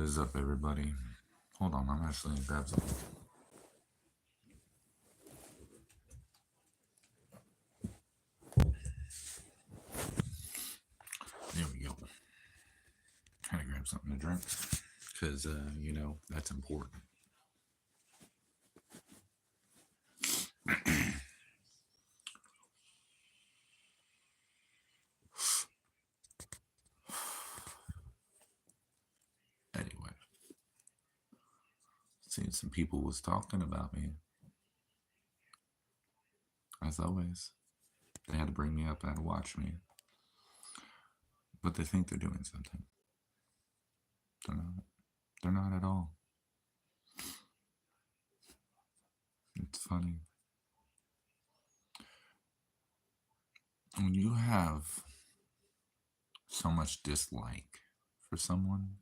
is up, everybody? Hold on, I'm actually gonna grab something. There we go. Trying to grab something to drink because, that's important. Anyway, seeing some people was talking about me. As always, they had to bring me up and watch me, but they think they're doing something. They're not. They're not at all. It's funny. When you have so much dislike for someone,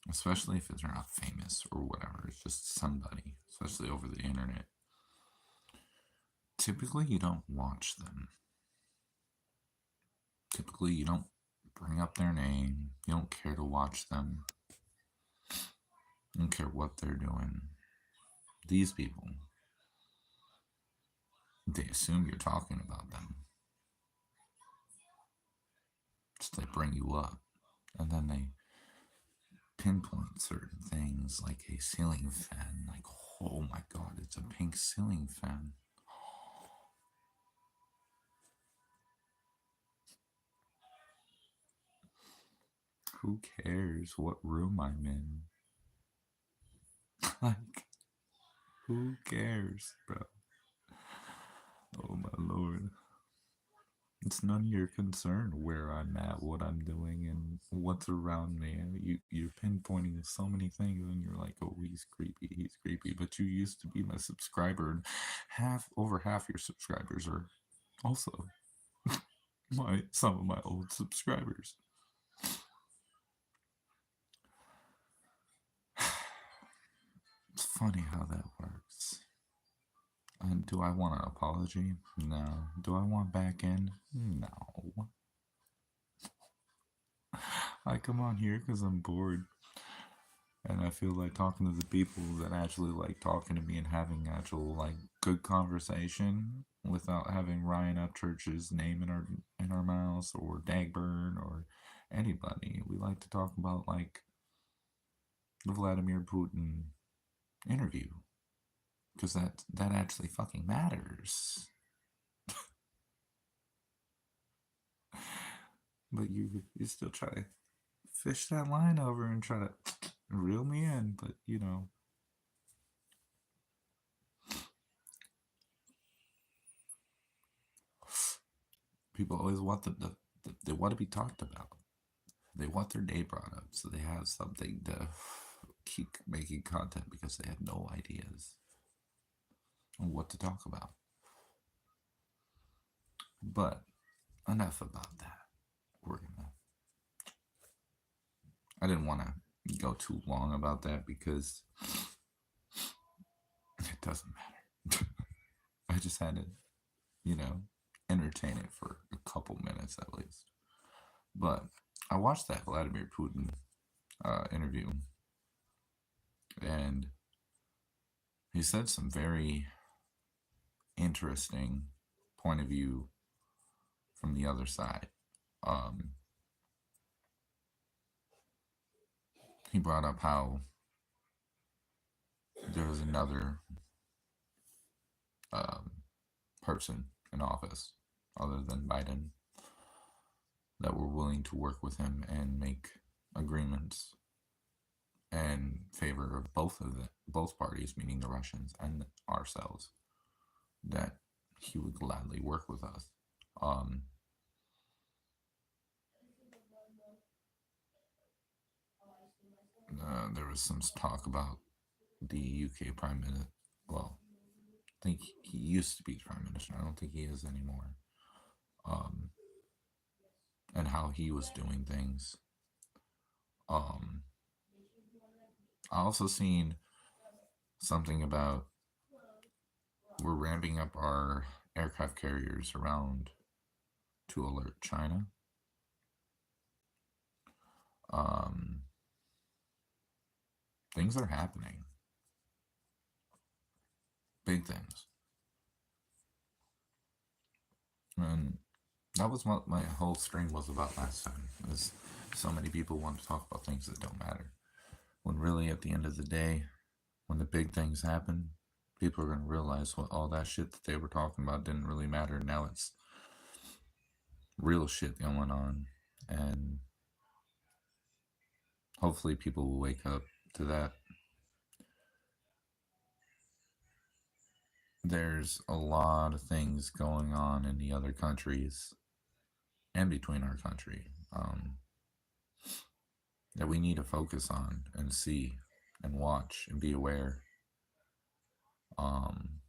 especially if they're not famous or whatever, it's just somebody, especially over the internet, typically you don't watch them. Typically you don't bring up their name. You don't care to watch them. You don't care what they're doing. These people, they assume you're talking about them. So they bring you up. And then they pinpoint certain things like a ceiling fan. Like, oh my god, it's a pink ceiling fan. Who cares what room I'm in? Like, who cares, bro? Oh my lord. It's none of your concern where I'm at, what I'm doing, and what's around me. You're pinpointing so many things, and you're like, "Oh, he's creepy." But you used to be my subscriber, and over half your subscribers are also some of my old subscribers. It's funny how that works. And do I want an apology? No. Do I want back in? No. I come on here because I'm bored. And I feel like talking to the people that actually like talking to me and having actual like good conversation without having Ryan Upchurch's name in our mouths or Dagburn or anybody. We like to talk about like the Vladimir Putin interview because that actually fucking matters. But you still try to fish that line over and try to reel me in, but people always want they want to be talked about. They want their day brought up so they have something to keep making content because they have no ideas on what to talk about. But enough about that. I didn't want to go too long about that because it doesn't matter. I just had to, entertain it for a couple minutes at least. But I watched that Vladimir Putin interview, and he said some very interesting point of view from the other side. He brought up how there was another person in office other than Biden that were willing to work with him and make agreements in favor of both parties, meaning the Russians and ourselves, that he would gladly work with us. There was some talk about the UK Prime Minister. Well, I think he used to be the Prime Minister. I don't think he is anymore. And how he was doing things. I also seen something about we're ramping up our aircraft carriers around to alert China. Um, things are happening, big things, and that was what my whole stream was about last time. Is so many people want to talk about things that don't matter, when really at the end of the day, when the big things happen, people are going to realize what all that shit that they were talking about didn't really matter. Now it's real shit going on, and hopefully people will wake up to that. There's a lot of things going on in the other countries and between our country, that we need to focus on and see and watch and be aware. Um,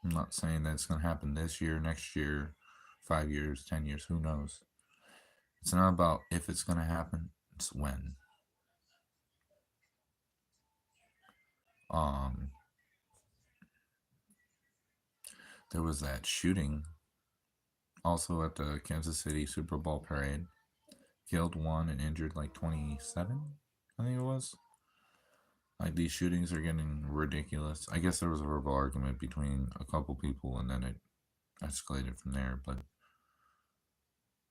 I'm not saying that it's going to happen this year, next year, 5 years, 10 years, who knows. It's not about if it's going to happen, it's when. Um, there was that shooting also at the Kansas City Super Bowl parade. Killed one and injured like 27, I think it was. Like, these shootings are getting ridiculous. I guess there was a verbal argument between a couple people and then it escalated from there, but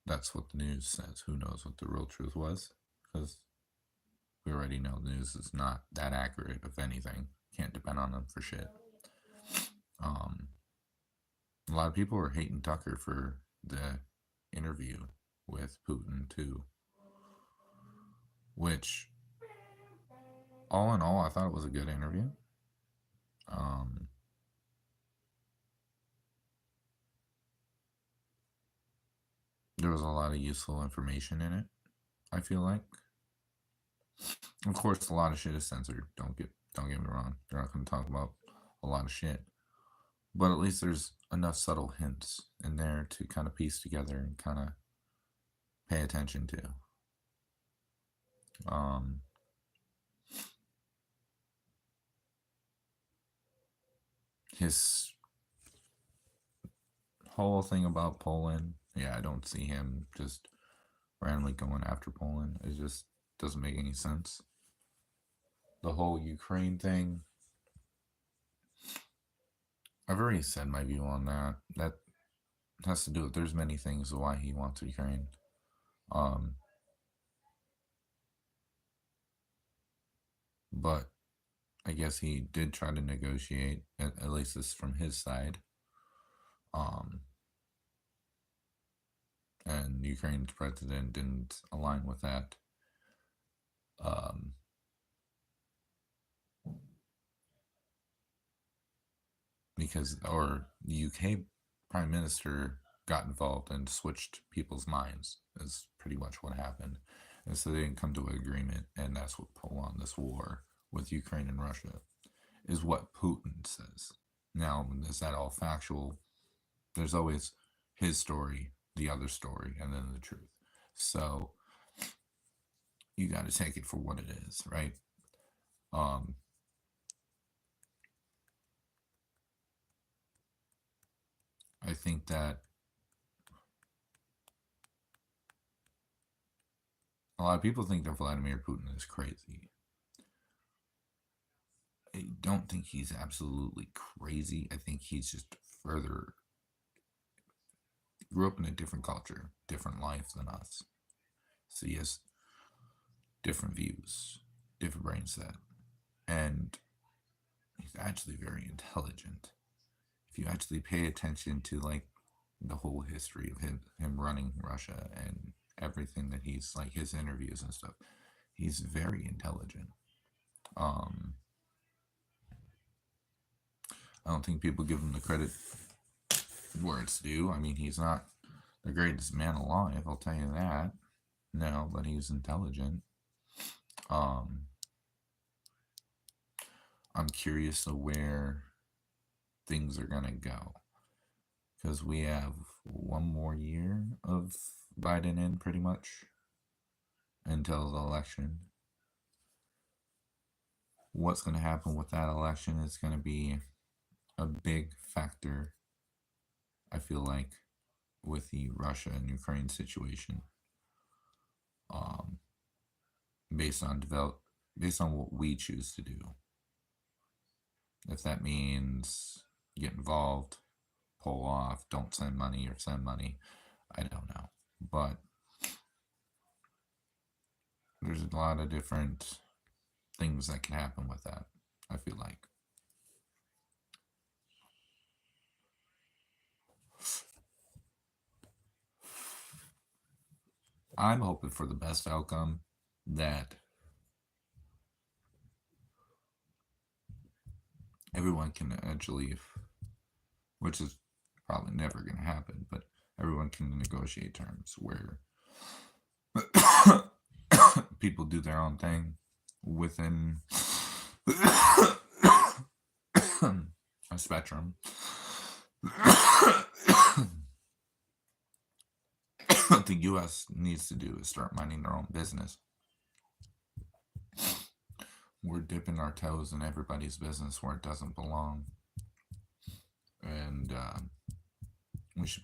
that's what the news says. Who knows what the real truth was? Because we already know the news is not that accurate, if anything. Can't depend on them for shit. Um, a lot of people were hating Tucker for the interview with Putin, too. Which, all in all, I thought it was a good interview. There was a lot of useful information in it, I feel like. Of course, a lot of shit is censored. Don't get me wrong. They're not going to talk about a lot of shit, but at least there's enough subtle hints in there to kind of piece together and kind of pay attention to. His whole thing about Poland, yeah, I don't see him just randomly going after Poland. It just doesn't make any sense. The whole Ukraine thing, I've already said my view on that. That has to do with, there's many things why he wants Ukraine. But I guess he did try to negotiate, at least this from his side. And Ukraine's president didn't align with that. Because, or the UK prime minister got involved and switched people's minds, is pretty much what happened. And so they didn't come to an agreement, and that's what prolonged this war with Ukraine and Russia, is what Putin says. Now, is that all factual? There's always his story, the other story, and then the truth. So you got to take it for what it is, right? I think that a lot of people think that Vladimir Putin is crazy. I don't think he's absolutely crazy. I think he's just further grew up in a different culture, different life than us. So he has different views, different brain set, and he's actually very intelligent. If you actually pay attention to like the whole history of him running Russia and everything that he's like, his interviews and stuff, he's very intelligent. I don't think people give him the credit where it's due. I mean, he's not the greatest man alive, I'll tell you that. No, but he's intelligent. I'm curious of where things are gonna go, because we have one more year of Biden in, pretty much, until the election. What's going to happen with that election is going to be a big factor, I feel like, with the Russia and Ukraine situation. um, based on what we choose to do. If that means get involved, pull off, don't send money or send money, I don't know. But there's a lot of different things that can happen with that, I feel like. I'm hoping for the best outcome, that everyone can actually, which is probably never going to happen, but everyone can negotiate terms where people do their own thing within a spectrum. What the U.S. needs to do is start minding their own business. We're dipping our toes in everybody's business where it doesn't belong. And we should,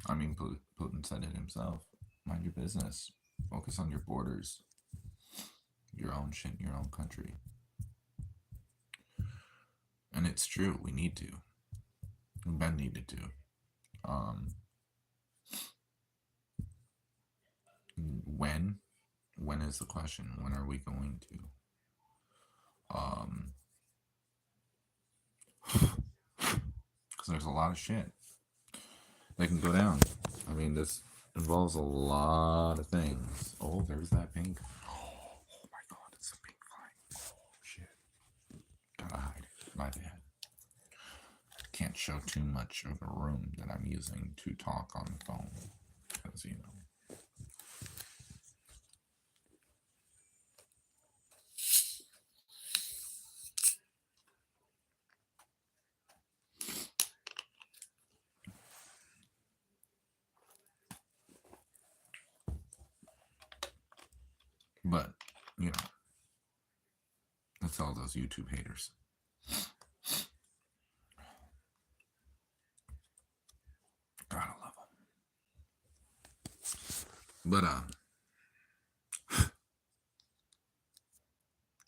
Putin said it himself. Mind your business. Focus on your borders. Your own shit in your own country. And it's true. We need to. We've been needed to. When? When is the question? When are we going to? Because there's a lot of shit that can go down. I mean, this involves a lot of things. Oh, there's that pink. Oh my god, it's a pink flying. Oh shit. Gotta hide it. My bad. Can't show too much of the room that I'm using to talk on the phone. Because, you know. But, you know, that's all those YouTube haters. Gotta love them. But,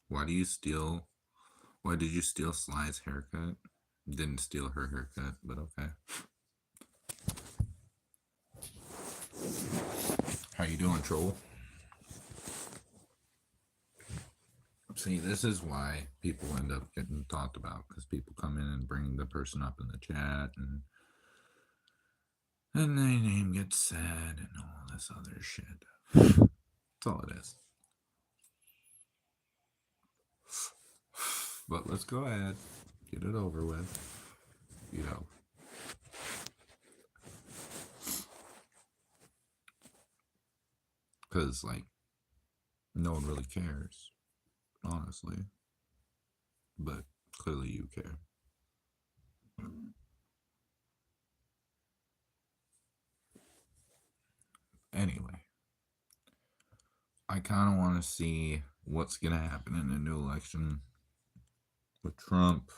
why did you steal Sly's haircut? Didn't steal her haircut, but okay. How you doing, troll? See, this is why people end up getting talked about, because people come in and bring the person up in the chat, and their name gets said, and all this other shit. That's all it is. But let's go ahead, get it over with, you know. Because, like, no one really cares, honestly. But clearly you care. Anyway, I kind of want to see what's going to happen in the new election with Trump.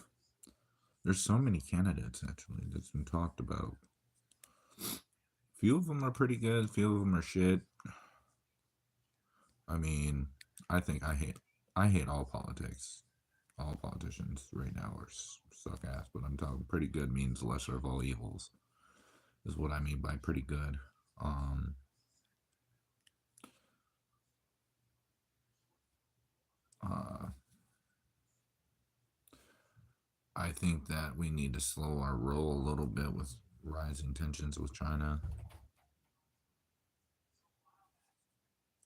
There's so many candidates, actually, that's been talked about. Few of them are pretty good, few of them are shit. I mean, I hate all politics. All politicians right now are suck ass, but I'm talking pretty good means lesser of all evils, is what I mean by pretty good. I think that we need to slow our roll a little bit with rising tensions with China.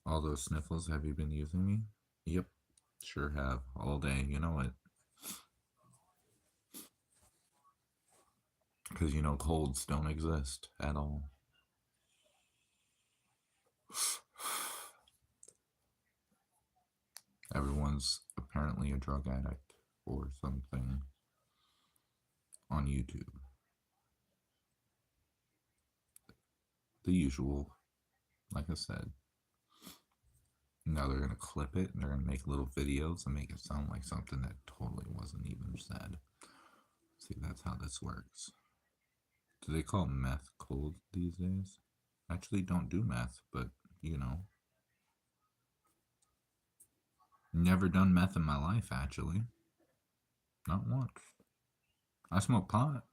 All those sniffles, have you been using me? Yep, sure have, all day. You know what? Because, you know, colds don't exist at all. Everyone's apparently a drug addict or something on YouTube. The usual, like I said. Now they're going to clip it and they're going to make little videos and make it sound like something that totally wasn't even said. See, that's how this works. Do they call meth cold these days? I actually don't do meth, but, you know, Never done meth in my life, actually. Not once. I smoke pot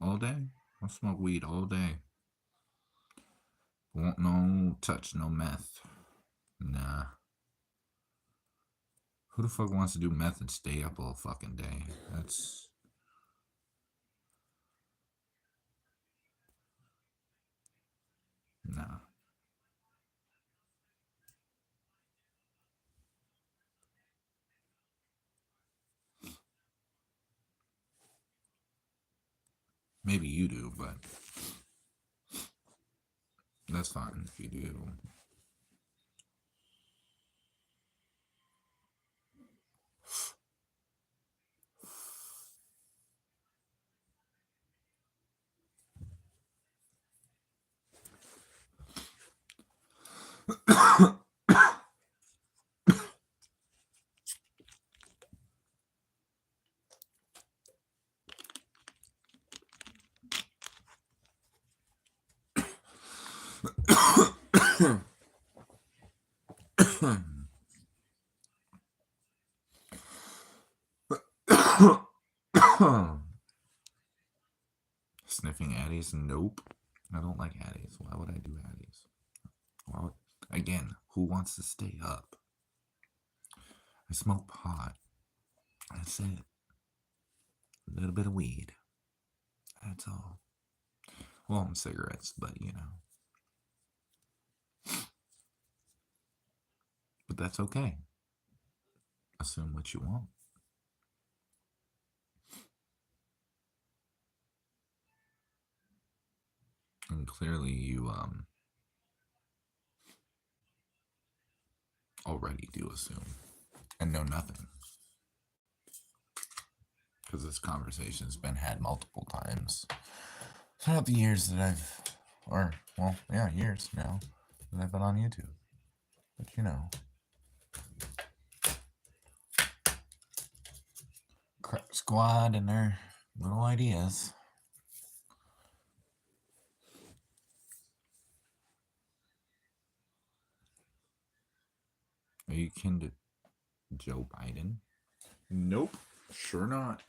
all day. I smoke weed all day. Won't no touch, no meth. Nah. Who the fuck wants to do meth and stay up all fucking day? That's... Nah. Maybe you do, but that's fine if you do. Sniffing Addies? Nope. I don't like Addies. Why would I do Addies? Well, again, who wants to stay up? I smoke pot. That's it. A little bit of weed. That's all. Well, and cigarettes, but you know. But that's okay. Assume what you want. And clearly you already do assume and know nothing. Because this conversation's been had multiple times throughout the years that I've, or, well, yeah, years now that I've been on YouTube. But you know, Crack Squad and their little ideas. Are you kin to Joe Biden? Nope, sure not.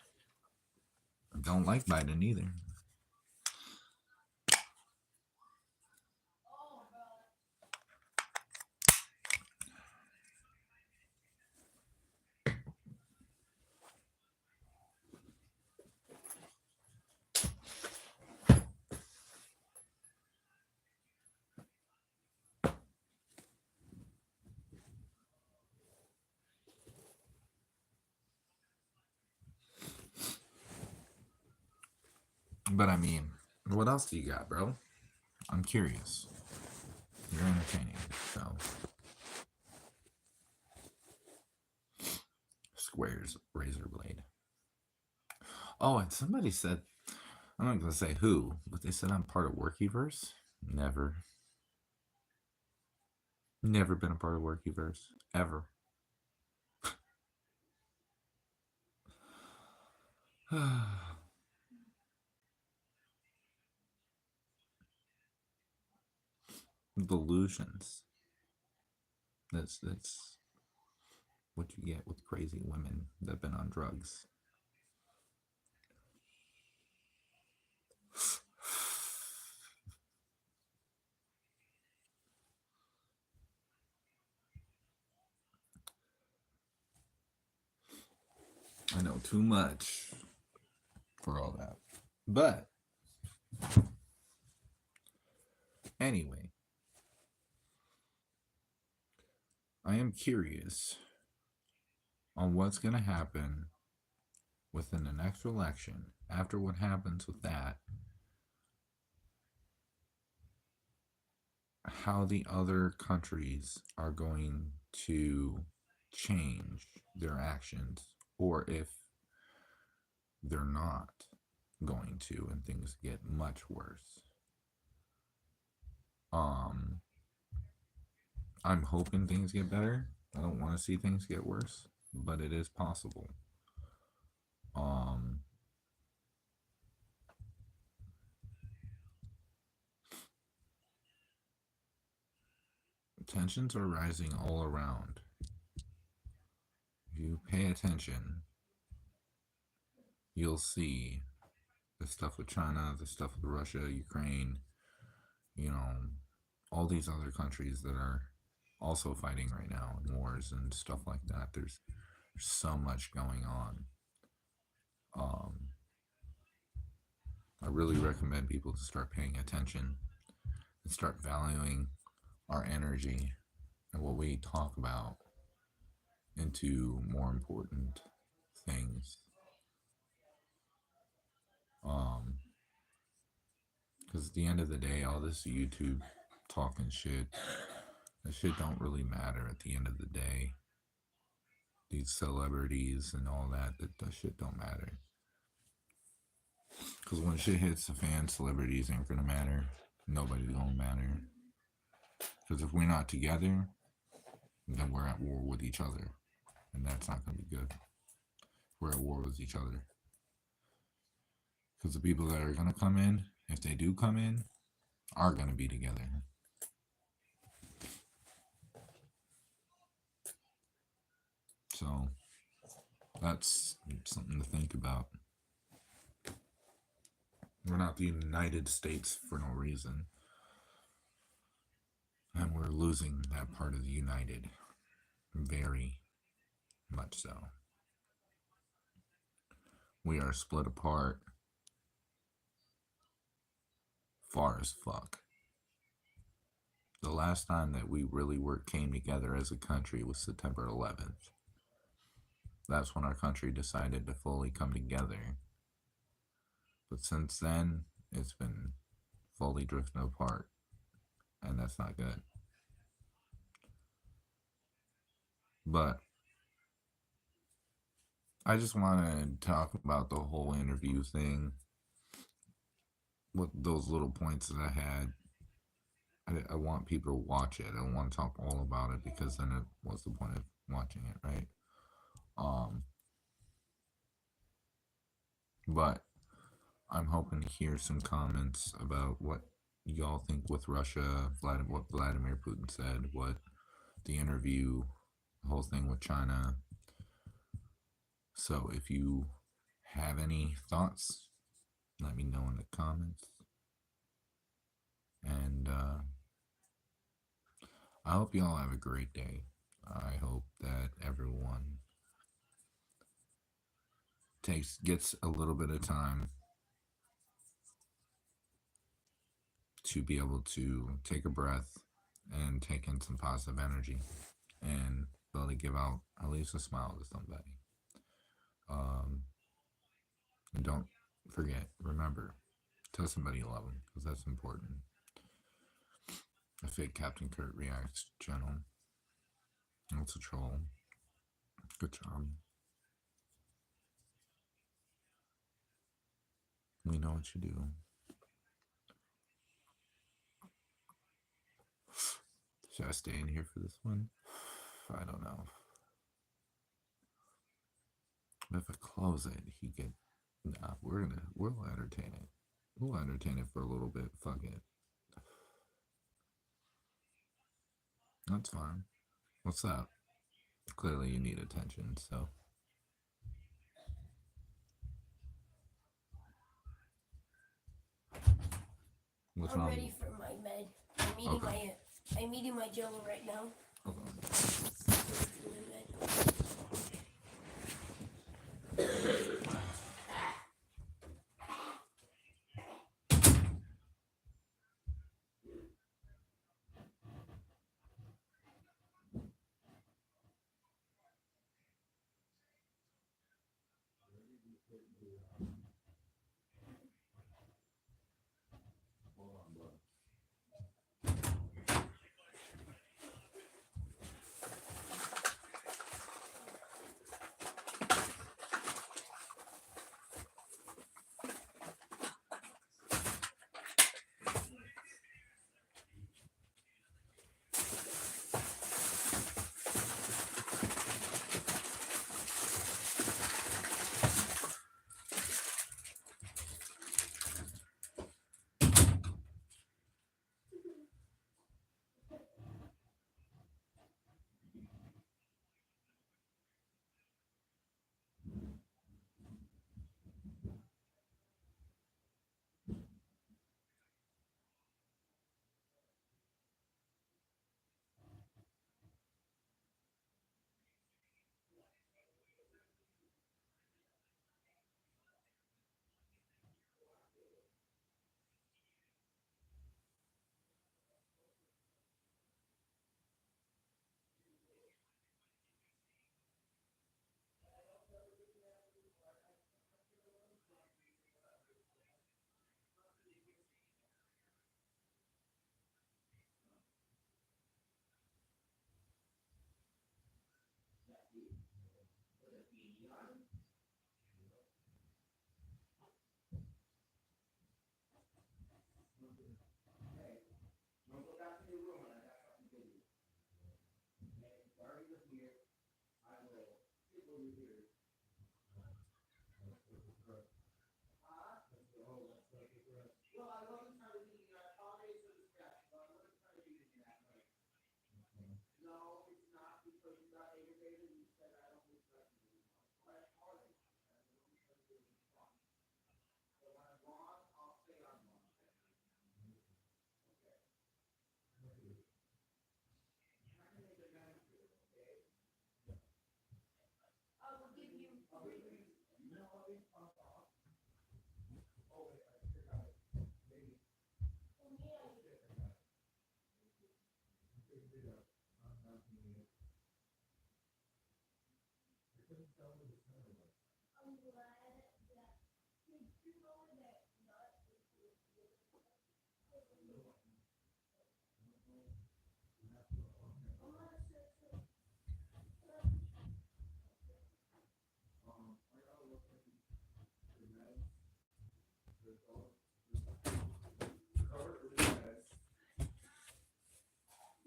I don't like Biden either. But I mean, what else do you got, bro? I'm curious. You're entertaining, so. Square's razor blade. Oh, and somebody said, I'm not going to say who, but they said I'm part of Workyverse. Never. Never been a part of Workyverse. Ever. Delusions. That's what you get with crazy women that have been on drugs. I know too much for all that. But anyway, I am curious on what's going to happen within the next election. After what happens with that, how the other countries are going to change their actions, or if they're not going to and things get much worse. I'm hoping things get better. I don't want to see things get worse, but it is possible. Tensions are rising all around. pay attention, you'll see the stuff with China, the stuff with Russia, Ukraine, you know, all these other countries that are also fighting right now in wars and stuff like that. There's so much going on. I really recommend people to start paying attention and start valuing our energy and what we talk about into more important things. Because at the end of the day, all this YouTube talking shit, that shit don't really matter at the end of the day. These celebrities and all that shit don't matter. Because when shit hits the fan, celebrities ain't gonna matter. Nobody's gonna matter. Because if we're not together, then we're at war with each other. And that's not gonna be good. We're at war with each other. Because the people that are gonna come in, if they do come in, are gonna be together. So that's something to think about. We're not the United States for no reason. And we're losing that part of the United. Very much so. We are split apart far as fuck. The last time that we really came together as a country was September 11th. That's when our country decided to fully come together. But since then, it's been fully drifting apart. And that's not good. But I just want to talk about the whole interview thing. With those little points that I had. I want people to watch it. I don't want to talk all about it because then what's the point of watching it, right? But I'm hoping to hear some comments about what y'all think with Russia, what Vladimir Putin said, what the interview, the whole thing with China. So if you have any thoughts, let me know in the comments. And I hope y'all have a great day. I hope that everyone gets a little bit of time to be able to take a breath and take in some positive energy and be able to give out at least a smile to somebody. And don't forget, remember, tell somebody you love them because that's important. A fake Captain Kurt reacts channel. That's a troll. Good job. We know what you do. Should I stay in here for this one? I don't know. But if I close it, he could. Nah, we'll entertain it. We'll entertain it for a little bit. Fuck it. That's fine. What's up? Clearly you need attention, so. What's wrong? I'm ready for my med. I'm eating my Jello right now.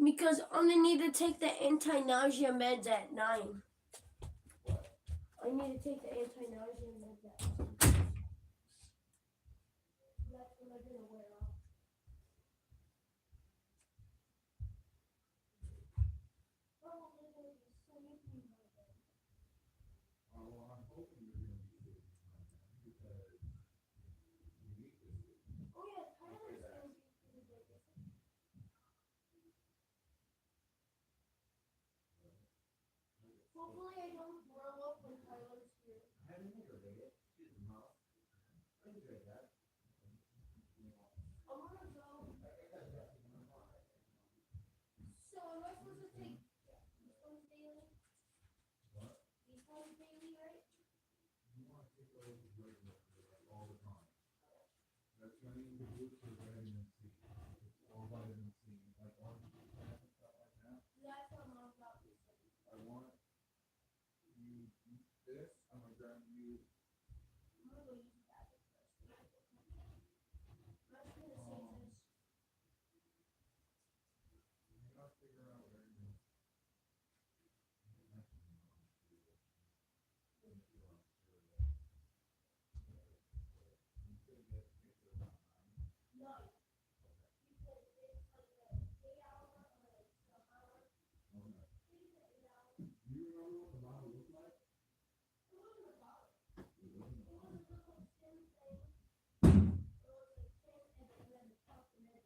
Because I'm gonna need to take the anti-nausea meds at 9. I need to take the anti-nausea meds at 9. That's when I'm gonna wear off. Probably gonna be sleeping by then. Well, I'm hoping you're going to be sleeping because you need to sleep. Oh yeah, Tyler's gonna be pretty big. Hopefully I don't throw up when Tyler's here. I didn't hear it. She's not. I did that. I'm gonna go. So am I supposed to take these ones daily? What? These ones daily, right? You want to take those regular all the time. That's going to include for vitamin C. Or vitamin C. Like orange and stuff like that. That's what Mom got me. I want you eat this. I'm going to grab you. I'm gonna go use that first. I'm just gonna save this. You got to figure out where you No. Because it's like a 8 hour or like 12 hour. Do you remember what the bottle looked like? It wasn't a bottle. It wasn't a It bottle. was a little thin thing. It was like thin and then we had to pop the mid.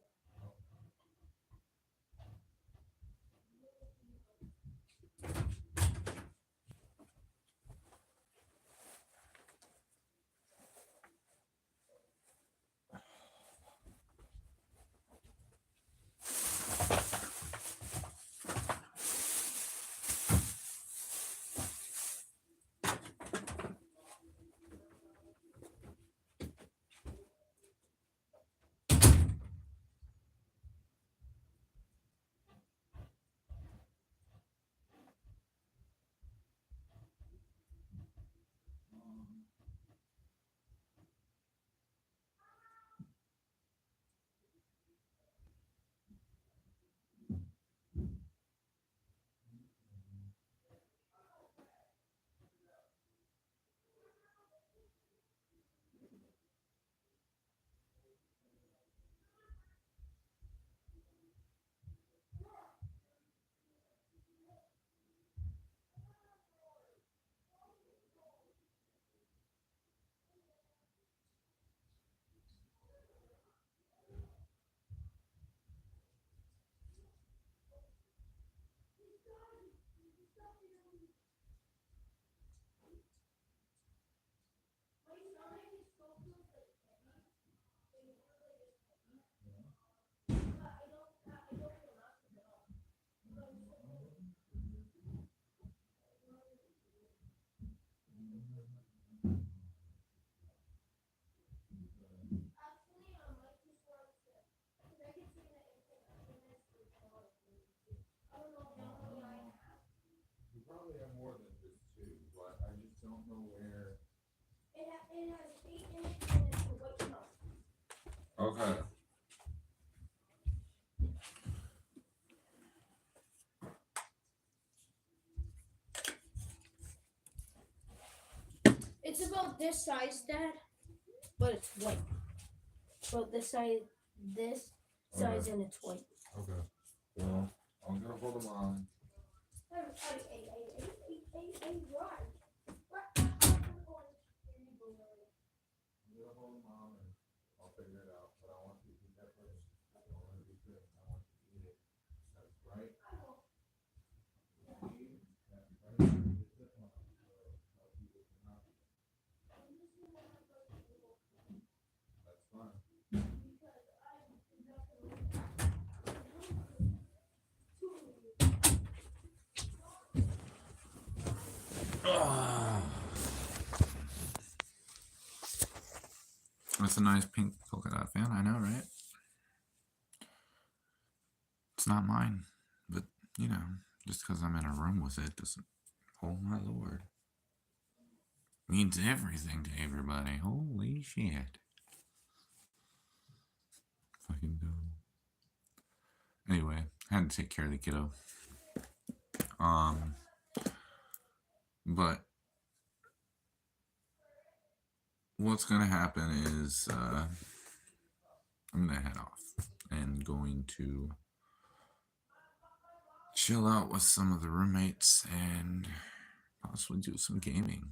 You probably have more than just two, but I just don't know where. It has 8 in it and it's a white cup. Okay. It's about this size, Dad, but it's white. About this size, and it's white. Okay. Well, I'm gonna hold them on. Hey, right. I'm gonna hold them on and I'll figure it out. But I want you to eat that first. I don't want to be good. I want you to eat it. That's right. Eat that right. Eat this one. I'll keep it in my mouth. That's fine. Ah. That's a nice pink polka dot fan. I know, right? It's not mine, but you know, just because I'm in a room with it doesn't. Oh my lord, means everything to everybody. Holy shit! Fucking dumb. Anyway, I had to take care of the kiddo. But what's gonna happen is I'm gonna head off and going to chill out with some of the roommates and possibly do some gaming.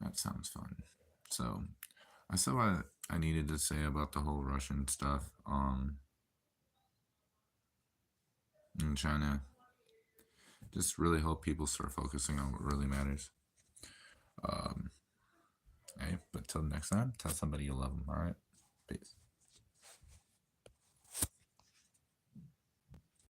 That sounds fun. So I said what I needed to say about the whole Russian stuff. And trying to just really help people start focusing on what really matters. Hey, but till next time, tell somebody you love them. All right, peace.